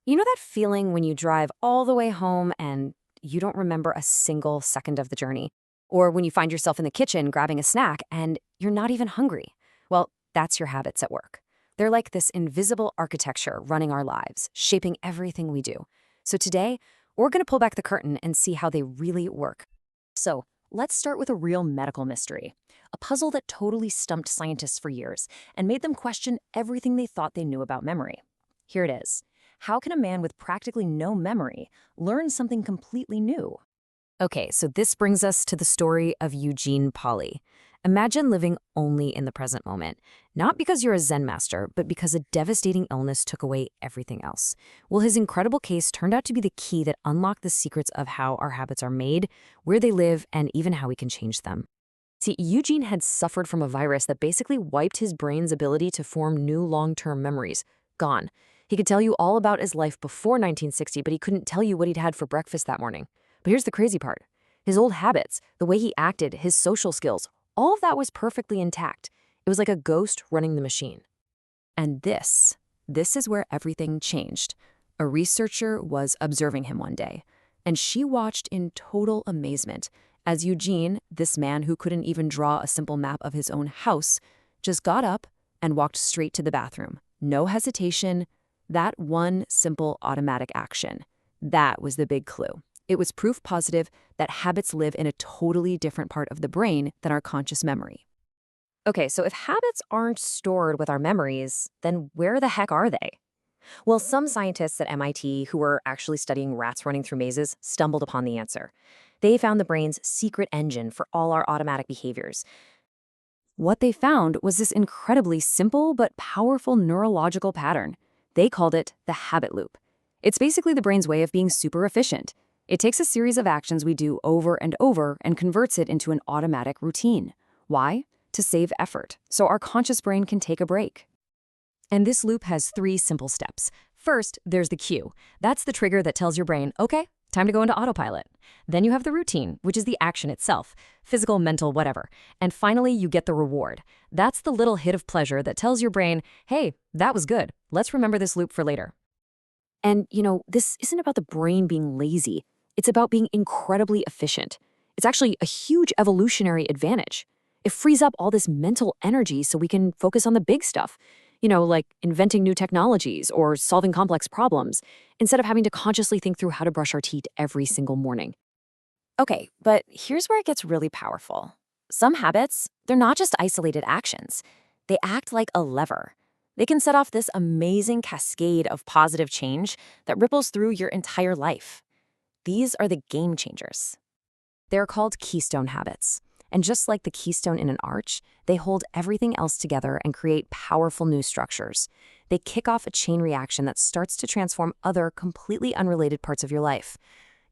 You know that feeling when you drive all the way home and you don't remember a single second of the journey? Or when you find yourself in the kitchen grabbing a snack and you're not even hungry? Well, that's your habits at work. They're like this invisible architecture running our lives, shaping everything we do. So today, we're going to pull back the curtain and see how they really work. So let's start with a real medical mystery, a puzzle that totally stumped scientists for years and made them question everything they thought they knew about memory. Here it is. How can a man with practically no memory learn something completely new? Okay, so this brings us to the story of Eugene Polly. Imagine living only in the present moment, not because you're a Zen master, but because a devastating illness took away everything else. Well, his incredible case turned out to be the key that unlocked the secrets of how our habits are made, where they live, and even how we can change them. See, Eugene had suffered from a virus that basically wiped his brain's ability to form new long-term memories. Gone. He could tell you all about his life before 1960, but he couldn't tell you what he'd had for breakfast that morning. But here's the crazy part. His old habits, the way he acted, his social skills, all of that was perfectly intact. It was like a ghost running the machine. And this is where everything changed. A researcher was observing him one day, and she watched in total amazement as Eugene, this man who couldn't even draw a simple map of his own house, just got up and walked straight to the bathroom. No hesitation. That one simple automatic action. That was the big clue. It was proof positive that habits live in a totally different part of the brain than our conscious memory. Okay, so if habits aren't stored with our memories, then where the heck are they? Well, some scientists at MIT who were actually studying rats running through mazes stumbled upon the answer. They found the brain's secret engine for all our automatic behaviors. What they found was this incredibly simple but powerful neurological pattern. They called it the habit loop. It's basically the brain's way of being super efficient. It takes a series of actions we do over and converts it into an automatic routine. Why? To save effort, so our conscious brain can take a break. And this loop has three simple steps. First, there's the cue. That's the trigger that tells your brain, okay, time to go into autopilot. Then you have the routine, which is the action itself, physical, mental, whatever. And finally, you get the reward. That's the little hit of pleasure that tells your brain, hey, that was good. Let's remember this loop for later. And, this isn't about the brain being lazy. It's about being incredibly efficient. It's actually a huge evolutionary advantage. It frees up all this mental energy so we can focus on the big stuff, like inventing new technologies or solving complex problems, instead of having to consciously think through how to brush our teeth every single morning. Okay, but here's where it gets really powerful. Some habits, they're not just isolated actions. They act like a lever. They can set off this amazing cascade of positive change that ripples through your entire life. These are the game changers. They're called keystone habits. And just like the keystone in an arch, they hold everything else together and create powerful new structures. They kick off a chain reaction that starts to transform other completely unrelated parts of your life.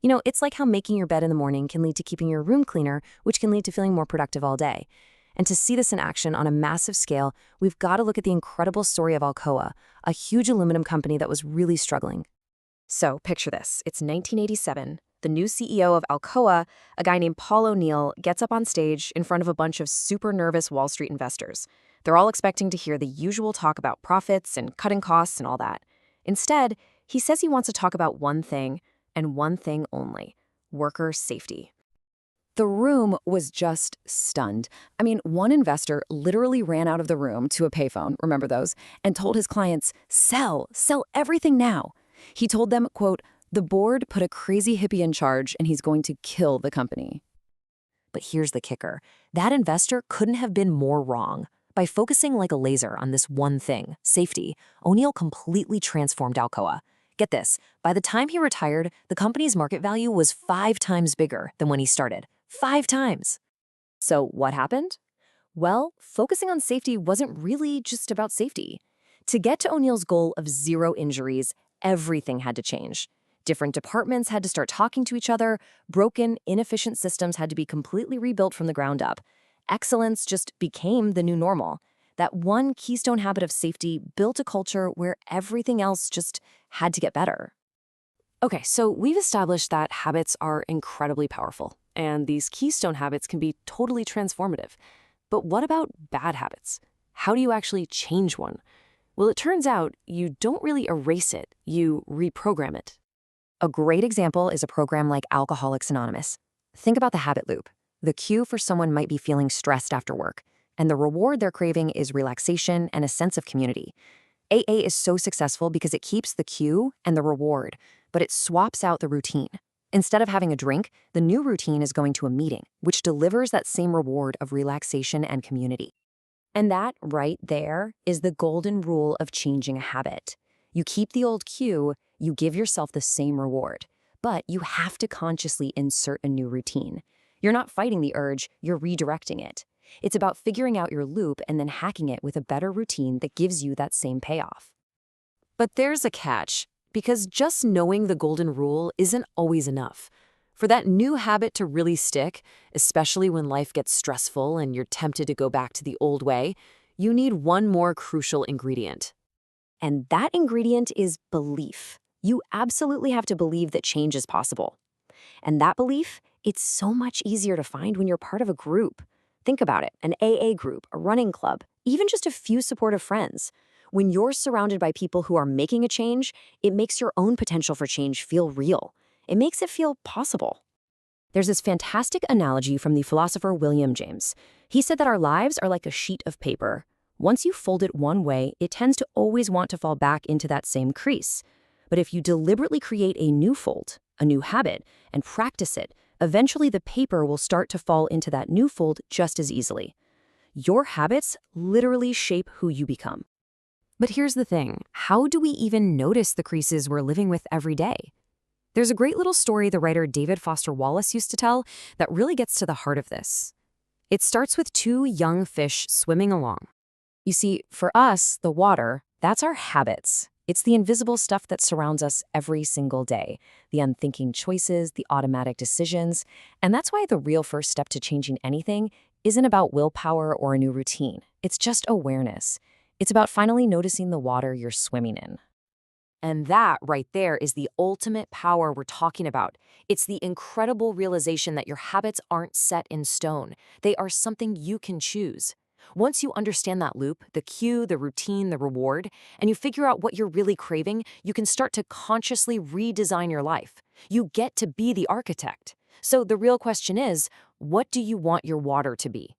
It's like how making your bed in the morning can lead to keeping your room cleaner, which can lead to feeling more productive all day. And to see this in action on a massive scale, we've got to look at the incredible story of Alcoa, a huge aluminum company that was really struggling. So picture this. It's 1987. The new CEO of Alcoa, a guy named Paul O'Neill, gets up on stage in front of a bunch of super nervous Wall Street investors. They're all expecting to hear the usual talk about profits and cutting costs and all that. Instead, he says he wants to talk about one thing, and one thing only: worker safety. The room was just stunned. I mean, one investor literally ran out of the room to a payphone, remember those, and told his clients, sell everything now. He told them, quote, the board put a crazy hippie in charge and he's going to kill the company. But here's the kicker. That investor couldn't have been more wrong. By focusing like a laser on this one thing, safety, O'Neill completely transformed Alcoa. Get this, by the time he retired, the company's market value was 5 times bigger than when he started. 5 times. So what happened? Well, focusing on safety wasn't really just about safety. To get to O'Neill's goal of 0 injuries, everything had to change. Different departments had to start talking to each other. Broken, inefficient systems had to be completely rebuilt from the ground up. Excellence just became the new normal. That one keystone habit of safety built a culture where everything else just had to get better. Okay, so we've established that habits are incredibly powerful, and these keystone habits can be totally transformative. But what about bad habits? How do you actually change one? Well, it turns out you don't really erase it, you reprogram it. A great example is a program like Alcoholics Anonymous. Think about the habit loop. The cue for someone might be feeling stressed after work, and the reward they're craving is relaxation and a sense of community. AA is so successful because it keeps the cue and the reward, but it swaps out the routine. Instead of having a drink, the new routine is going to a meeting, which delivers that same reward of relaxation and community. And that right there is the golden rule of changing a habit. You keep the old cue, you give yourself the same reward, but you have to consciously insert a new routine. You're not fighting the urge, you're redirecting it. It's about figuring out your loop and then hacking it with a better routine that gives you that same payoff. But there's a catch, because just knowing the golden rule isn't always enough. For that new habit to really stick, especially when life gets stressful and you're tempted to go back to the old way, you need one more crucial ingredient. And that ingredient is belief. You absolutely have to believe that change is possible. And that belief, it's so much easier to find when you're part of a group. Think about it, an AA group, a running club, even just a few supportive friends. When you're surrounded by people who are making a change, it makes your own potential for change feel real. It makes it feel possible. There's this fantastic analogy from the philosopher William James. He said that our lives are like a sheet of paper. Once you fold it one way, it tends to always want to fall back into that same crease. But if you deliberately create a new fold, a new habit, and practice it, eventually the paper will start to fall into that new fold just as easily. Your habits literally shape who you become. But here's the thing, how do we even notice the creases we're living with every day? There's a great little story the writer David Foster Wallace used to tell that really gets to the heart of this. It starts with two young fish swimming along. You see, for us, the water, that's our habits. It's the invisible stuff that surrounds us every single day, the unthinking choices, the automatic decisions. And that's why the real first step to changing anything isn't about willpower or a new routine. It's just awareness. It's about finally noticing the water you're swimming in. And that right there is the ultimate power we're talking about. It's the incredible realization that your habits aren't set in stone. They are something you can choose. Once you understand that loop, the cue, the routine, the reward, and you figure out what you're really craving, you can start to consciously redesign your life. You get to be the architect. So the real question is, what do you want your water to be?